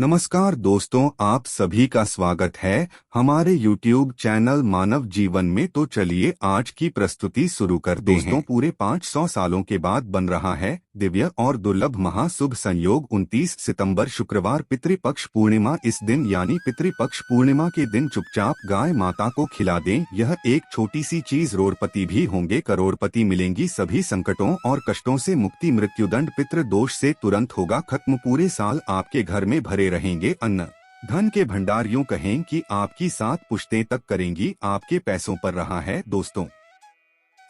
नमस्कार दोस्तों, आप सभी का स्वागत है हमारे YouTube चैनल मानव जीवन में। तो चलिए आज की प्रस्तुति शुरू करते हैं। दोस्तों, पूरे 500 सालों के बाद बन रहा है दिव्य और दुर्लभ महाशुभ संयोग 29 सितंबर शुक्रवार पितृपक्ष पूर्णिमा। इस दिन यानी पितृपक्ष पूर्णिमा के दिन चुपचाप गाय माता को खिला दें। यह एक छोटी सी चीज, करोड़पति भी होंगे, करोड़पति मिलेंगी, सभी संकटों और कष्टों से मुक्ति, मृत्युदंड, पितृ दोष से तुरंत होगा खत्म। पूरे साल आपके घर में भरे रहेंगे अन्न धन के भंडार। यूं कहें कि आपकी 7 पुश्तें तक करेंगी आपके पैसों पर रहा है दोस्तों।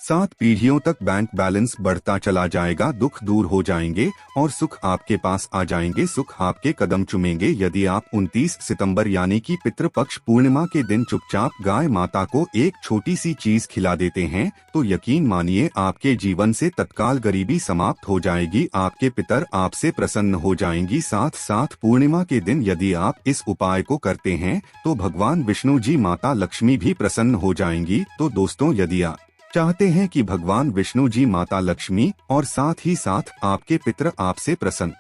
7 पीढ़ियों तक बैंक बैलेंस बढ़ता चला जाएगा, दुख दूर हो जाएंगे और सुख आपके पास आ जाएंगे, सुख आपके कदम चूमेंगे। यदि आप 29 सितंबर यानी कि पितृपक्ष पूर्णिमा के दिन चुपचाप गाय माता को एक छोटी सी चीज खिला देते हैं तो यकीन मानिए आपके जीवन से तत्काल गरीबी समाप्त हो जाएगी, आपके पितर आपसे प्रसन्न हो जाएंगी। साथ साथ पूर्णिमा के दिन यदि आप इस उपाय को करते हैं तो भगवान विष्णु जी, माता लक्ष्मी भी प्रसन्न हो जाएंगी। तो दोस्तों, यदि आप चाहते हैं कि भगवान विष्णु जी, माता लक्ष्मी और साथ ही साथ आपके पितर आपसे प्रसन्न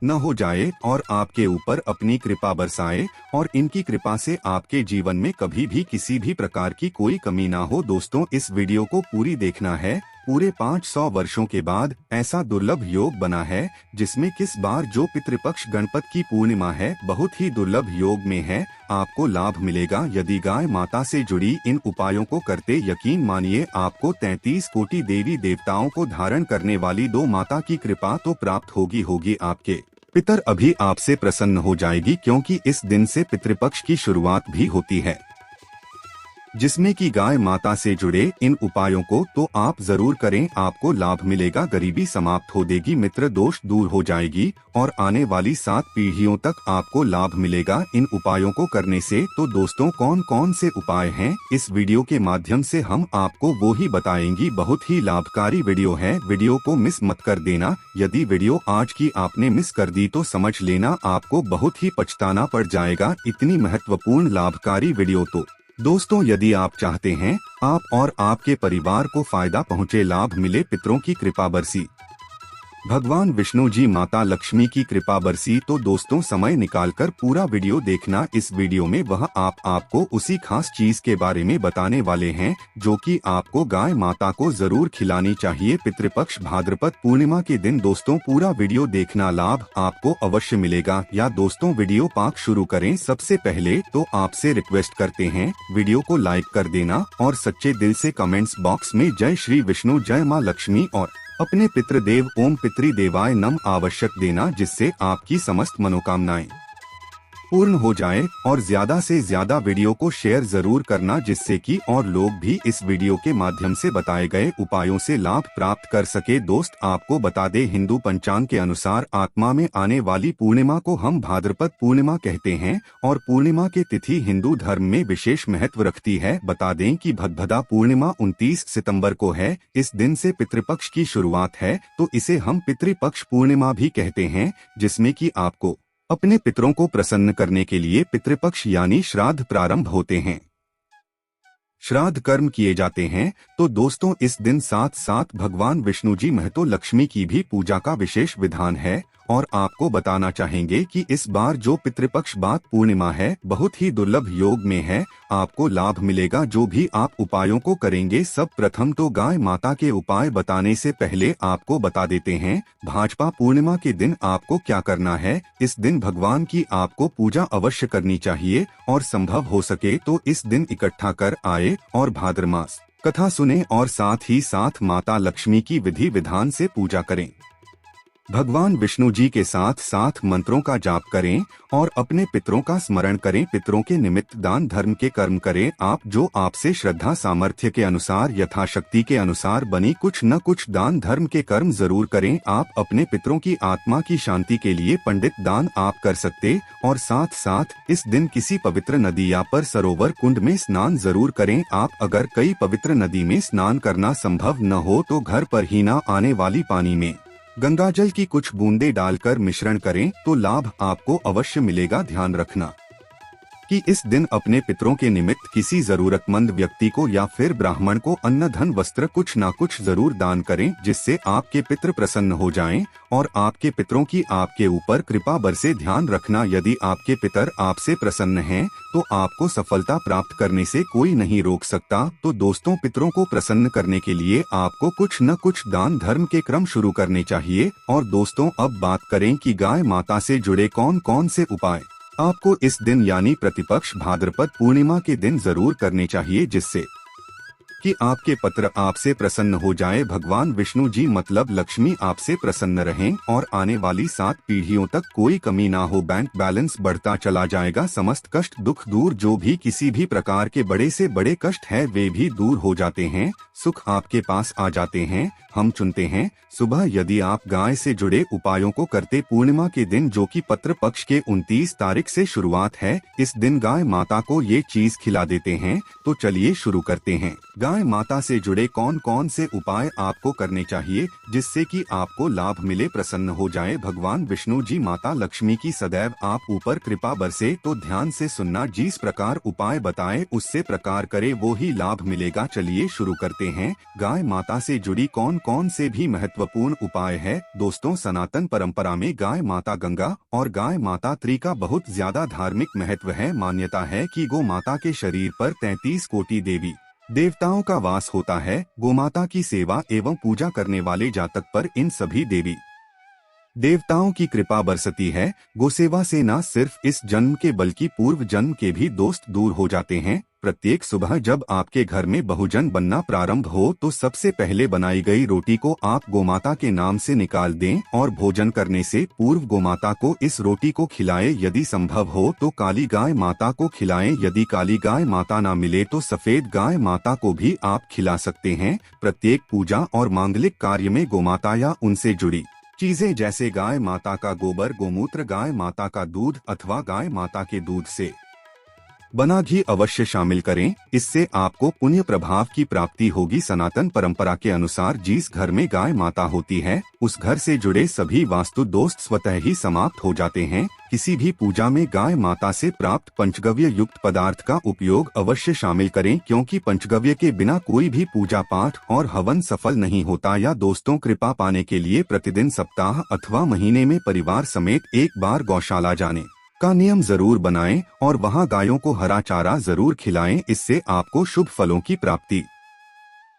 न हो जाए और आपके ऊपर अपनी कृपा बरसाए और इनकी कृपा से आपके जीवन में कभी भी किसी भी प्रकार की कोई कमी ना हो, दोस्तों इस वीडियो को पूरी देखना है। पूरे 500 वर्षों के बाद ऐसा दुर्लभ योग बना है जिसमें किस बार जो पितृपक्ष गणपत की पूर्णिमा है, बहुत ही दुर्लभ योग में है, आपको लाभ मिलेगा यदि गाय माता से जुड़ी इन उपायों को करते। यकीन मानिए आपको 33 कोटि देवी देवताओं को धारण करने वाली दो माता की कृपा तो प्राप्त होगी। आपके पितर अभी आपसे प्रसन्न हो जाएगी क्योंकि इस दिन से पितृपक्ष की शुरुआत भी होती है जिसमें कि गाय माता से जुड़े इन उपायों को तो आप जरूर करें, आपको लाभ मिलेगा, गरीबी समाप्त हो देगी, मित्र दोष दूर हो जाएगी और आने वाली 7 पीढ़ियों तक आपको लाभ मिलेगा इन उपायों को करने से। तो दोस्तों, कौन कौन से उपाय हैं, इस वीडियो के माध्यम से हम आपको वो ही बताएंगी। बहुत ही लाभकारी वीडियो है, वीडियो को मिस मत कर देना। यदि वीडियो आज की आपने मिस कर दी तो समझ लेना आपको बहुत ही पछताना पड़ जाएगा। इतनी महत्वपूर्ण लाभकारी वीडियो। तो दोस्तों, यदि आप चाहते हैं आप और आपके परिवार को फायदा पहुंचे, लाभ मिले, पितरों की कृपा बरसी, भगवान विष्णु जी, माता लक्ष्मी की कृपा बरसी, तो दोस्तों समय निकालकर पूरा वीडियो देखना। इस वीडियो में वह आपको उसी खास चीज के बारे में बताने वाले हैं जो कि आपको गाय माता को जरूर खिलानी चाहिए पितृपक्ष भाद्रपद पूर्णिमा के दिन। दोस्तों पूरा वीडियो देखना, लाभ आपको अवश्य मिलेगा। या दोस्तों, वीडियो पाक शुरू करें सबसे पहले तो आपसे रिक्वेस्ट करते हैं वीडियो को लाइक कर देना और सच्चे दिल से कमेंट्स बॉक्स में जय श्री विष्णु, जय माँ लक्ष्मी और अपने पितृदेव ओम पितृदेवाय नमः आवश्यक देना, जिससे आपकी समस्त मनोकामनाएं पूर्ण हो जाए। और ज्यादा से ज्यादा वीडियो को शेयर जरूर करना जिससे कि और लोग भी इस वीडियो के माध्यम से बताए गए उपायों से लाभ प्राप्त कर सके। दोस्त आपको बता दे, हिंदू पंचांग के अनुसार आत्मा में आने वाली पूर्णिमा को हम भाद्रपद पूर्णिमा कहते हैं और पूर्णिमा की तिथि हिंदू धर्म में विशेष महत्व रखती है। बता दें कि भदभदा पूर्णिमा 29 सितंबर को है। इस दिन से पितृपक्ष की शुरुआत है तो इसे हम पितृपक्ष पूर्णिमा भी कहते हैं, जिसमें कि आपको अपने पितरों को प्रसन्न करने के लिए पितृपक्ष यानी श्राद्ध प्रारंभ होते हैं, श्राद्ध कर्म किए जाते हैं। तो दोस्तों इस दिन साथ साथ भगवान विष्णु जी, महतो लक्ष्मी की भी पूजा का विशेष विधान है। और आपको बताना चाहेंगे कि इस बार जो पितृपक्ष बात पूर्णिमा है बहुत ही दुर्लभ योग में है, आपको लाभ मिलेगा जो भी आप उपायों को करेंगे। सब प्रथम तो गाय माता के उपाय बताने से पहले आपको बता देते हैं भाजपा पूर्णिमा के दिन आपको क्या करना है। इस दिन भगवान की आपको पूजा अवश्य करनी चाहिए और संभव हो सके तो इस दिन इकट्ठा कर आए और भाद्रमास कथा सुने और साथ ही साथ माता लक्ष्मी की विधि विधान से पूजा करें। भगवान विष्णु जी के साथ साथ मंत्रों का जाप करें और अपने पितरों का स्मरण करें। पितरों के निमित्त दान धर्म के कर्म करें। आप जो आपसे श्रद्धा सामर्थ्य के अनुसार, यथाशक्ति के अनुसार बनी कुछ न कुछ दान धर्म के कर्म जरूर करें। आप अपने पितरों की आत्मा की शांति के लिए पंडित दान आप कर सकते और साथ साथ इस दिन किसी पवित्र नदी या पर सरोवर कुंड में स्नान जरूर करें। आप अगर कई पवित्र नदी में स्नान करना संभव न हो तो घर पर ही न आने वाली पानी में गंगाजल की कुछ बूंदें डालकर मिश्रण करें तो लाभ आपको अवश्य मिलेगा। ध्यान रखना कि इस दिन अपने पितरों के निमित्त किसी जरूरतमंद व्यक्ति को या फिर ब्राह्मण को अन्न धन वस्त्र कुछ ना कुछ जरूर दान करें, जिससे आपके पितृ प्रसन्न हो जाएं और आपके पितरों की आपके ऊपर कृपा बरसे। ध्यान रखना, यदि आपके पितर आपसे प्रसन्न हैं तो आपको सफलता प्राप्त करने से कोई नहीं रोक सकता। तो दोस्तों, पितरों को प्रसन्न करने के लिए आपको कुछ न कुछ दान धर्म के क्रम शुरू करने चाहिए। और दोस्तों, अब बात करें कि गाय माता से जुड़े कौन कौन से उपाय आपको इस दिन यानी प्रतिपक्ष भाद्रपद पूर्णिमा के दिन जरूर करने चाहिए, जिससे कि आपके पत्र आपसे प्रसन्न हो जाए। भगवान विष्णु जी मतलब लक्ष्मी आपसे प्रसन्न रहें और आने वाली 7 पीढ़ियों तक कोई कमी ना हो। बैंक बैलेंस बढ़ता चला जाएगा। समस्त कष्ट दुख दूर, जो भी किसी भी प्रकार के बड़े से बड़े कष्ट है वे भी दूर हो जाते हैं। सुख आपके पास आ जाते हैं। हम चुनते हैं सुबह, यदि आप गाय से जुड़े उपायों को करते पूर्णिमा के दिन, जो कि पत्र पक्ष के 29 तारीख से शुरुआत है, इस दिन गाय माता को ये चीज खिला देते हैं। तो चलिए शुरू करते हैं। गाय माता से जुड़े कौन कौन से उपाय आपको करने चाहिए जिससे कि आपको लाभ मिले, प्रसन्न हो जाए भगवान विष्णु जी, माता लक्ष्मी की सदैव आप ऊपर कृपा बरसे। तो ध्यान से सुनना, जिस प्रकार उपाय बताए उससे प्रकार करे वो ही लाभ मिलेगा। चलिए शुरू करते हैं। गाय माता से जुड़ी कौन कौन से भी महत्वपूर्ण उपाय है। दोस्तों, सनातन परंपरा में गाय माता गंगा और गाय माता त्री का बहुत ज्यादा धार्मिक महत्व है। मान्यता है कि गो माता के शरीर पर 33 कोटि देवी देवताओं का वास होता है। गोमाता की सेवा एवं पूजा करने वाले जातक पर इन सभी देवी देवताओं की कृपा बरसती है। गोसेवा से न सिर्फ इस जन्म के बल्कि पूर्व जन्म के भी दोस्त दूर हो जाते हैं। प्रत्येक सुबह जब आपके घर में बहुजन बनना प्रारंभ हो तो सबसे पहले बनाई गई रोटी को आप गोमाता के नाम से निकाल दें और भोजन करने से पूर्व गोमाता को इस रोटी को खिलाएं। यदि संभव हो तो काली गाय माता को खिलाएं। यदि काली गाय माता ना मिले तो सफेद गाय माता को भी आप खिला सकते हैं। प्रत्येक पूजा और मांगलिक कार्य में गोमाता या उनसे जुड़ी चीजें जैसे गाय माता का गोबर, गोमूत्र, गाय माता का दूध अथवा गाय माता के दूध से बना घी अवश्य शामिल करें। इससे आपको पुण्य प्रभाव की प्राप्ति होगी। सनातन परंपरा के अनुसार जिस घर में गाय माता होती है उस घर से जुड़े सभी वास्तु दोष स्वतः ही समाप्त हो जाते हैं। किसी भी पूजा में गाय माता से प्राप्त पंचगव्य युक्त पदार्थ का उपयोग अवश्य शामिल करें, क्योंकि पंचगव्य के बिना कोई भी पूजा पाठ और हवन सफल नहीं होता। या दोस्तों, कृपा पाने के लिए प्रतिदिन, सप्ताह अथवा महीने में परिवार समेत एक बार गौशाला जाने का नियम जरूर बनाएं और वहां गायों को हरा चारा जरूर खिलाएं। इससे आपको शुभ फलों की प्राप्ति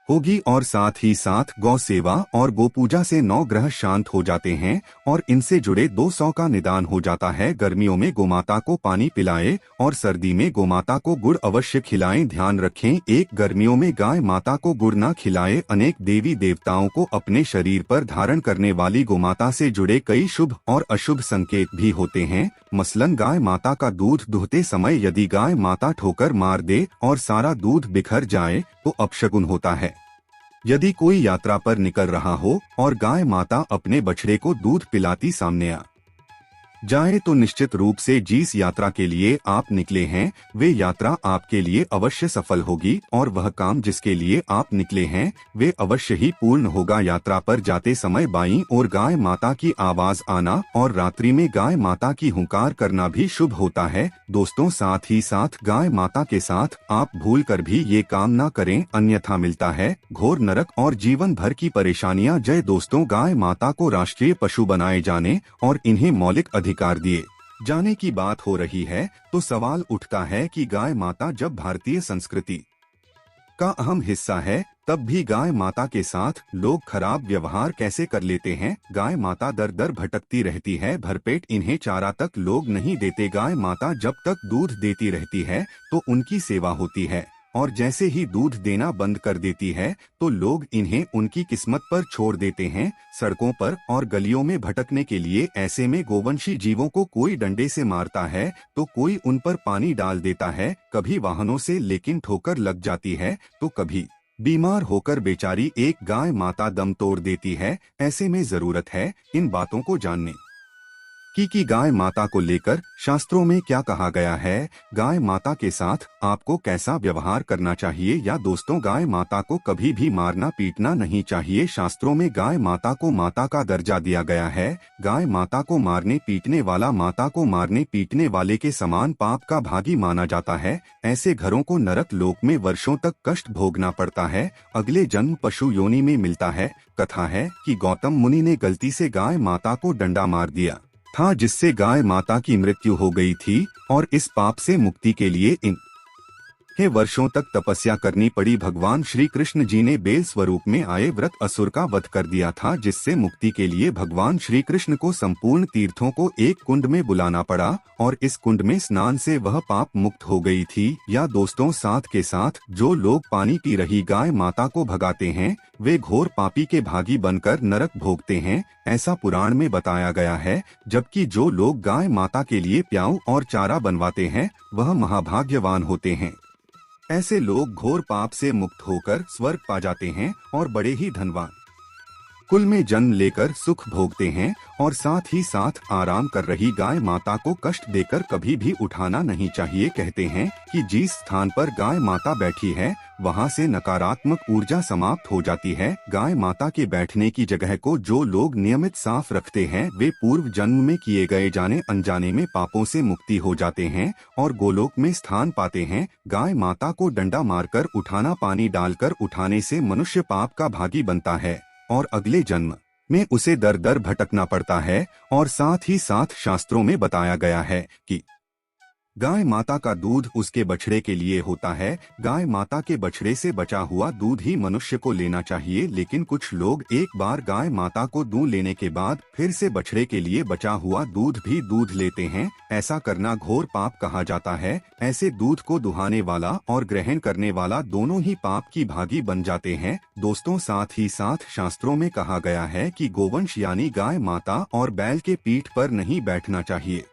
होगी और साथ ही साथ गौ सेवा और गो पूजा से 9 ग्रह शांत हो जाते हैं और इनसे जुड़े 200 का निदान हो जाता है। गर्मियों में गोमाता को पानी पिलाएं और सर्दी में गोमाता को गुड़ अवश्य खिलाएं। ध्यान रखें, एक गर्मियों में गाय माता को गुड़ न खिलाएं। अनेक देवी देवताओं को अपने शरीर पर धारण करने वाली गोमाता से जुड़े कई शुभ और अशुभ संकेत भी होते हैं। मसलन, गाय माता का दूध दुहते समय यदि गाय माता ठोकर मार दे और सारा दूध बिखर जाए तो अपशगुन होता है। यदि कोई यात्रा पर निकल रहा हो और गाय माता अपने बछड़े को दूध पिलाती सामने आ जाए तो निश्चित रूप से जिस यात्रा के लिए आप निकले हैं वे यात्रा आपके लिए अवश्य सफल होगी और वह काम जिसके लिए आप निकले हैं वे अवश्य ही पूर्ण होगा। यात्रा पर जाते समय बाईं ओर गाय माता की आवाज आना और रात्रि में गाय माता की हुंकार करना भी शुभ होता है। दोस्तों, साथ ही साथ गाय माता के साथ आप भूल कर भी ये काम न करें, अन्यथा मिलता है घोर नरक और जीवन भर की परेशानियां। जय दोस्तों, गाय माता को राष्ट्रीय पशु बनाए जाने और इन्हें मौलिक अधिकार दिए जाने की बात हो रही है तो सवाल उठता है कि गाय माता जब भारतीय संस्कृति का अहम हिस्सा है तब भी गाय माता के साथ लोग खराब व्यवहार कैसे कर लेते हैं। गाय माता दर दर भटकती रहती है, भरपेट इन्हें चारा तक लोग नहीं देते। गाय माता जब तक दूध देती रहती है तो उनकी सेवा होती है और जैसे ही दूध देना बंद कर देती है तो लोग इन्हें उनकी किस्मत पर छोड़ देते हैं, सड़कों पर और गलियों में भटकने के लिए। ऐसे में गोवंशी जीवों को कोई डंडे से मारता है तो कोई उन पर पानी डाल देता है, कभी वाहनों से लेकिन ठोकर लग जाती है तो कभी बीमार होकर बेचारी एक गाय माता दम तोड़ देती है। ऐसे में जरूरत है इन बातों को जानने कि गाय माता को लेकर शास्त्रों में क्या कहा गया है, गाय माता के साथ आपको कैसा व्यवहार करना चाहिए। या दोस्तों, गाय माता को कभी भी मारना पीटना नहीं चाहिए। शास्त्रों में गाय माता को माता का दर्जा दिया गया है। गाय माता को मारने पीटने वाला माता को मारने पीटने वाले के समान पाप का भागी माना जाता है। ऐसे घरों को नरक लोक में वर्षों तक कष्ट भोगना पड़ता है। अगले जन्म पशु योनि में मिलता है। कथा है कि गौतम मुनि ने गलती से गाय माता को डंडा मार दिया था, जिससे गाय माता की मृत्यु हो गई थी और इस पाप से मुक्ति के लिए इन्हें वर्षों तक तपस्या करनी पड़ी। भगवान श्री कृष्ण जी ने बेल स्वरूप में आए व्रत असुर का वध कर दिया था, जिससे मुक्ति के लिए भगवान श्री कृष्ण को संपूर्ण तीर्थों को एक कुंड में बुलाना पड़ा और इस कुंड में स्नान से वह पाप मुक्त हो गई थी। या दोस्तों, साथ के साथ जो लोग पानी पी रही गाय माता को भगाते हैं, वे घोर पापी के भागी बनकर नरक भोगते हैं, ऐसा पुराण में बताया गया है। जबकि जो लोग गाय माता के लिए प्याऊ और चारा बनवाते हैं, वह महाभाग्यवान होते हैं। ऐसे लोग घोर पाप से मुक्त होकर स्वर्ग पा जाते हैं और बड़े ही धनवान कुल में जन्म लेकर सुख भोगते हैं। और साथ ही साथ आराम कर रही गाय माता को कष्ट देकर कभी भी उठाना नहीं चाहिए। कहते हैं कि जिस स्थान पर गाय माता बैठी है, वहां से नकारात्मक ऊर्जा समाप्त हो जाती है। गाय माता के बैठने की जगह को जो लोग नियमित साफ रखते हैं, वे पूर्व जन्म में किए गए जाने अनजाने में पापों से मुक्ति हो जाते हैं और गोलोक में स्थान पाते हैं। गाय माता को डंडा मारकर उठाना, पानी डालकर उठाने से मनुष्य पाप का भागी बनता है और अगले जन्म में उसे दर दर भटकना पड़ता है। और साथ ही साथ शास्त्रों में बताया गया है कि गाय माता का दूध उसके बछड़े के लिए होता है। गाय माता के बछड़े से बचा हुआ दूध ही मनुष्य को लेना चाहिए। लेकिन कुछ लोग एक बार गाय माता को दूध लेने के बाद फिर से बछड़े के लिए बचा हुआ दूध भी दूध लेते हैं। ऐसा करना घोर पाप कहा जाता है। ऐसे दूध को दुहाने वाला और ग्रहण करने वाला दोनों ही पाप की भागी बन जाते हैं। दोस्तों, साथ ही साथ शास्त्रों में कहा गया है कि गोवंश यानी गाय माता और बैल के पीठ पर नहीं बैठना चाहिए।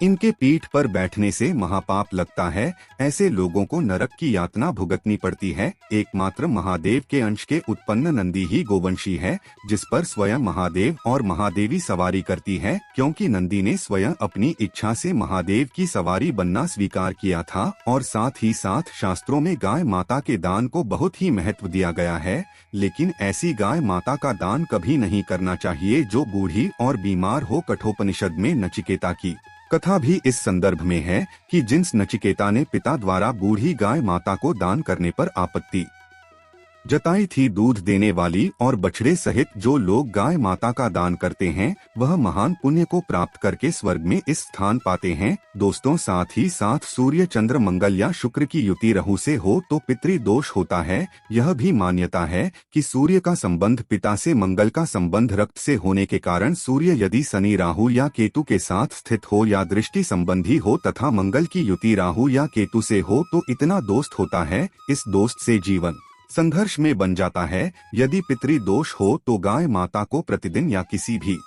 इनके पीठ पर बैठने से महापाप लगता है। ऐसे लोगों को नरक की यातना भुगतनी पड़ती है। एकमात्र महादेव के अंश के उत्पन्न नंदी ही गोवंशी है, जिस पर स्वयं महादेव और महादेवी सवारी करती है। क्योंकि नंदी ने स्वयं अपनी इच्छा से महादेव की सवारी बनना स्वीकार किया था। और साथ ही साथ शास्त्रों में गाय माता के दान को बहुत ही महत्व दिया गया है। लेकिन ऐसी गाय माता का दान कभी नहीं करना चाहिए जो बूढ़ी और बीमार हो। कठोपनिषद में नचिकेता की कथा भी इस संदर्भ में है कि जिस नचिकेता ने पिता द्वारा बूढ़ी गाय माता को दान करने पर आपत्ति जताई थी, दूध देने वाली और बछड़े सहित जो लोग गाय माता का दान करते हैं, वह महान पुण्य को प्राप्त करके स्वर्ग में इस स्थान पाते हैं। दोस्तों, साथ ही साथ सूर्य चंद्र मंगल या शुक्र की युति राहु से हो तो पितृदोष होता है। यह भी मान्यता है कि सूर्य का संबंध पिता से, मंगल का संबंध रक्त से होने के कारण सूर्य यदि शनि राहु या केतु के साथ स्थित हो या दृष्टि संबंधी हो तथा मंगल की युति राहु या केतु से हो तो इतना दोस्त होता है। इस दोस्त से जीवन संघर्ष में बन जाता है। यदि पितृदोष हो तो गाय माता को प्रतिदिन या किसी भी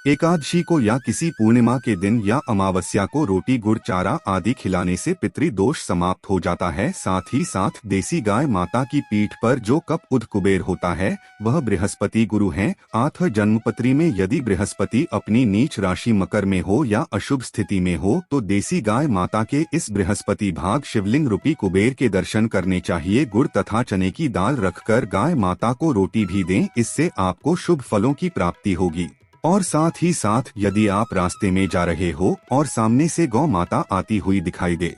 एकादशी को या किसी पूर्णिमा के दिन या अमावस्या को रोटी गुड़ चारा आदि खिलाने से पितृदोष समाप्त हो जाता है। साथ ही साथ देसी गाय माता की पीठ पर जो कप उद कुबेर होता है, वह बृहस्पति गुरु हैं। आठ जन्मपत्री में यदि बृहस्पति अपनी नीच राशि मकर में हो या अशुभ स्थिति में हो तो देसी गाय माता के इस बृहस्पति भाग शिवलिंग रूपी कुबेर के दर्शन करने चाहिए। गुड़ तथा चने की दाल रखकर गाय माता को रोटी भी दें, इससे आपको शुभ फलों की प्राप्ति होगी। और साथ ही साथ यदि आप रास्ते में जा रहे हो और सामने से गौ माता आती हुई दिखाई दे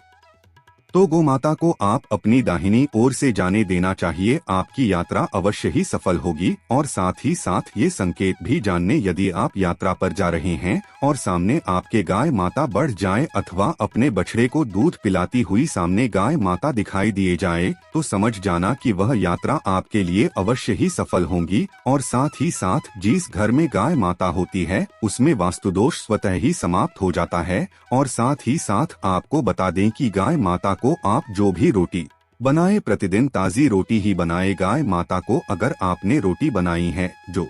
तो गौ माता को आप अपनी दाहिनी ओर से जाने देना चाहिए। आपकी यात्रा अवश्य ही सफल होगी। और साथ ही साथ ये संकेत भी जानने, यदि आप यात्रा पर जा रहे हैं और सामने आपके गाय माता बढ़ जाए अथवा अपने बछड़े को दूध पिलाती हुई सामने गाय माता दिखाई दिए जाए तो समझ जाना कि वह यात्रा आपके लिए अवश्य ही सफल होगी। और साथ ही साथ जिस घर में गाय माता होती है उसमें वास्तुदोष स्वतः ही समाप्त हो जाता है। और साथ ही साथ आपको बता दें कि गाय माता को आप जो भी रोटी बनाए प्रतिदिन ताजी रोटी ही बनाए। गाय माता को अगर आपने रोटी बनाई है जो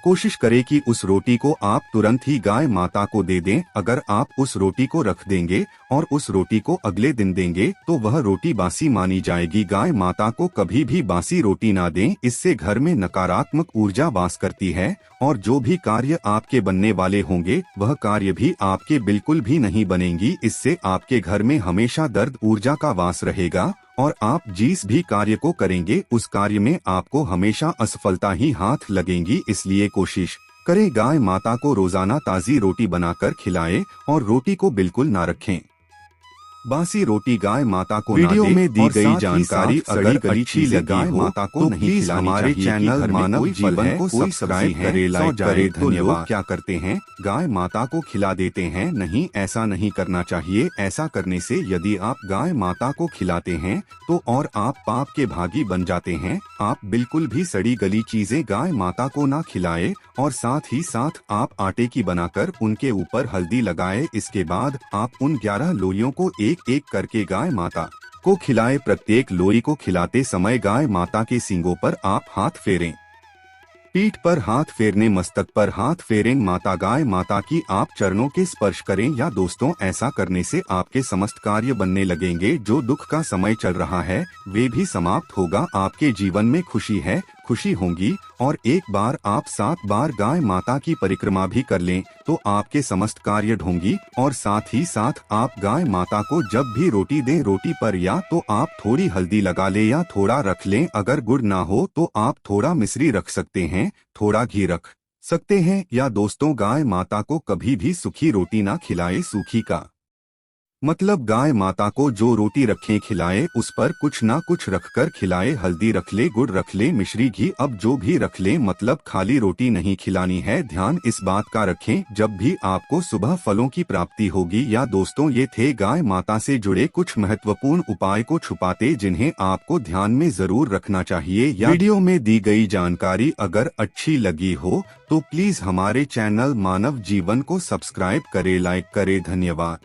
कोशिश करें कि उस रोटी को आप तुरंत ही गाय माता को दे दें। अगर आप उस रोटी को रख देंगे और उस रोटी को अगले दिन देंगे तो वह रोटी बासी मानी जाएगी। गाय माता को कभी भी बासी रोटी ना दें, इससे घर में नकारात्मक ऊर्जा वास करती है और जो भी कार्य आपके बनने वाले होंगे वह कार्य भी आपके बिल्कुल भी नहीं बनेंगी। इससे आपके घर में हमेशा दर्द ऊर्जा का वास रहेगा और आप जिस भी कार्य को करेंगे उस कार्य में आपको हमेशा असफलता ही हाथ लगेंगी। इसलिए कोशिश करें गाय माता को रोजाना ताज़ी रोटी बनाकर खिलाएं और रोटी को बिल्कुल ना रखें। बासी रोटी गाय माता को वीडियो में दी गई जानकारी अगर अच्छी लगी गाय माता को तो नहीं खिलानी हमारे चैनल मानव जीवन को सब्सक्राइब करें, लाइक करें। धन्यवाद। क्या करते हैं, गाय माता को खिला देते हैं। नहीं, ऐसा नहीं करना चाहिए। ऐसा करने से यदि आप गाय माता को खिलाते हैं तो और आप पाप के भागी बन जाते हैं। आप बिल्कुल भी सड़ी गली चीजें गाय माता को ना खिलाए और साथ ही साथ आप आटे की बनाकर उनके ऊपर हल्दी लगाए। इसके बाद आप उन 11 लोइयों को एक एक करके गाय माता को खिलाए। प्रत्येक लोई को खिलाते समय गाय माता के सींगों पर आप हाथ फेरें, पीठ पर हाथ फेरने, मस्तक पर हाथ फेरें। माता गाय माता की आप चरणों के स्पर्श करें या दोस्तों ऐसा करने से आपके समस्त कार्य बनने लगेंगे। जो दुख का समय चल रहा है वे भी समाप्त होगा। आपके जीवन में खुशी होंगी और एक बार आप 7 बार गाय माता की परिक्रमा भी कर लें तो आपके समस्त कार्य ढोंगी। और साथ ही साथ आप गाय माता को जब भी रोटी दें, रोटी पर या तो आप थोड़ी हल्दी लगा लें या थोड़ा रख लें। अगर गुड़ ना हो तो आप थोड़ा मिश्री रख सकते हैं, थोड़ा घी रख सकते हैं। या दोस्तों गाय माता को कभी भी सूखी रोटी ना खिलाए। सूखी का मतलब गाय माता को जो रोटी रखें खिलाए उस पर कुछ ना कुछ रखकर खिलाए। हल्दी रख ले, गुड़ रख ले, मिश्री, घी, अब जो भी रख ले, मतलब खाली रोटी नहीं खिलानी है। ध्यान इस बात का रखें जब भी आपको सुबह फलों की प्राप्ति होगी। या दोस्तों ये थे गाय माता से जुड़े कुछ महत्वपूर्ण उपाय को छुपाते जिन्हें आपको ध्यान में जरूर रखना चाहिए। या वीडियो में दी गई जानकारी अगर अच्छी लगी हो तो प्लीज हमारे चैनल मानव जीवन को सब्सक्राइब करें, लाइक करें। धन्यवाद।